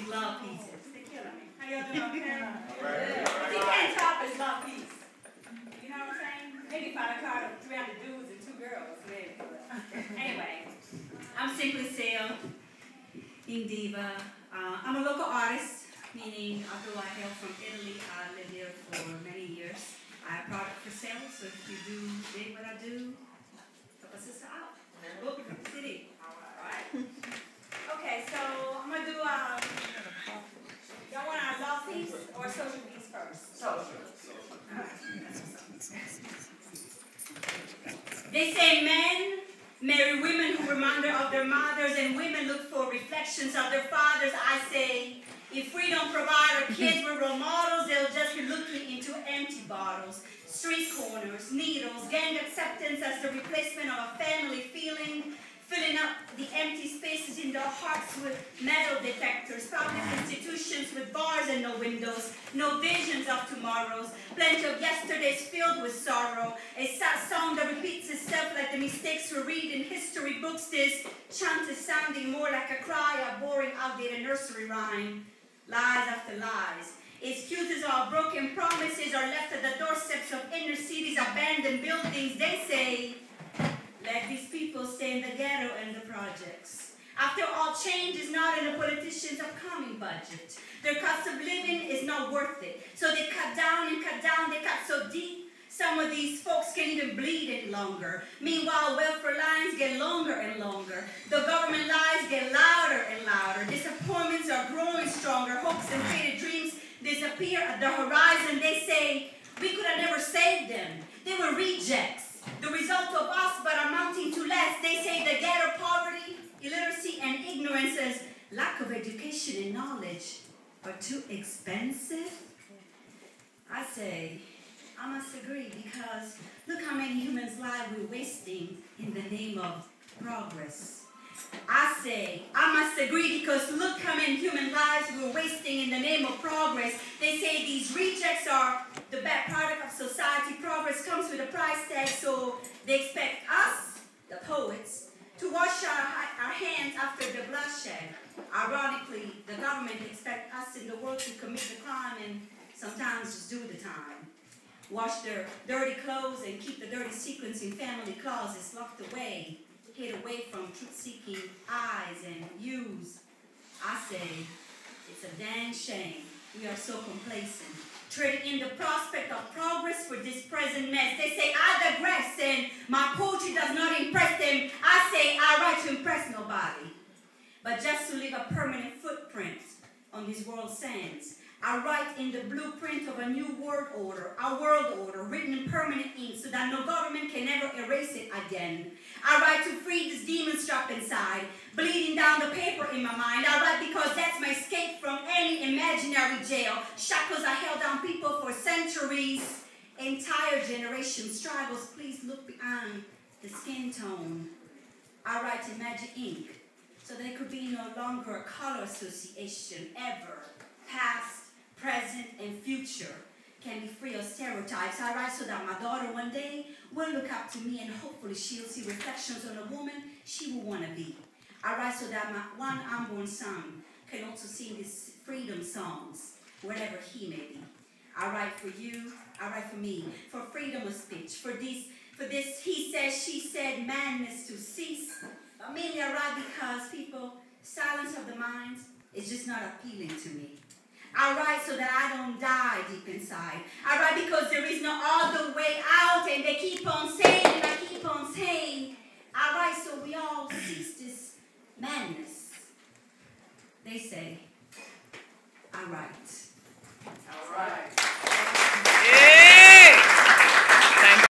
these love pieces. They're killing me. How y'all doing up there? If you can't top it's love piece. You know what I'm saying? Maybe if I card of 300 dudes and 2 girls, maybe. Anyway, I'm Simply Sale, THEINKDIVA. I'm a local artist, meaning although I hail from Italy, I lived there for many years. I have product for sale, so if you do dig what I do, help a sister out. Book from the city. Alright? Okay, so I'm going to do, y'all want our love piece or social piece first? Social. They say men marry women who remind her of their mothers, and women look for reflections of their fathers. I say, if we don't provide our kids with role models, they'll just be looking into empty bottles, street corners, needles, gang acceptance as the replacement of a family feeling, filling up the empty spaces in their hearts with metal detectors, public institutions with bars and no windows, no visions of tomorrows, plenty of yesterdays filled with sorrow, a sad song that repeats itself like the mistakes we read in history books. This chant is sounding more like a cry, a boring, outdated nursery rhyme. Lies after lies. Excuses of broken promises are left at the doorsteps of inner cities, abandoned buildings. They say, let these people stay in the ghetto and the projects. After all, change is not in the politicians' upcoming budget. Their cost of living is not worth it. So they cut down and cut down. They cut so deep, some of these folks can't even bleed any longer. Meanwhile, welfare lines get longer and longer. The government lies get louder and louder. Disappointments are growing stronger. Hopes and faded dreams disappear at the horizon. They say, we could have never saved them. They were rejects, the result of us, but amounting to less. They say the ghetto poverty, illiteracy, and ignorance as lack of education and knowledge are too expensive. I say, I must agree, because look how many humans' lives we're wasting in the name of progress. I say, I must agree, because look how many human lives we're wasting in the name of progress. They say these rejects are the bad product of society. Progress comes with a price tag, so they expect us, the poets, to wash our hands after the bloodshed. Ironically, the government expects us in the world to commit the crime and sometimes just do the time. Wash their dirty clothes and keep the dirty secrets in family closets locked away, hid away from truth-seeking eyes and views. I say, it's a dang shame we are so complacent, trading in the prospect of progress for this present mess. They say I digress and my poetry does not impress them. I say I write to impress nobody, but just to leave a permanent footprint on this world's sands. I write in the blueprint of a new world order, a world order written in permanent ink so that no government can ever erase it again. I write to free this demon trapped inside, bleeding down the paper in my mind. I write because that's my escape from any imaginary jail. Shackles I held down people for centuries. Entire generation struggles. Please look beyond the skin tone. I write in magic ink so there could be no longer a color association ever. Past, present, and future can be free of stereotypes. I write so that my daughter one day will look up to me and hopefully she'll see reflections on a woman she will want to be. I write so that my one unborn son can also sing his freedom songs wherever he may be. I write for you, I write for me, for freedom of speech, for this he said, she said, madness to cease. But mainly I write because people, silence of the minds is just not appealing to me. I write so that I don't die deep inside. I write because there is no other way out, and they keep on saying, and I keep on saying. I write so we all cease this madness. They say, I write.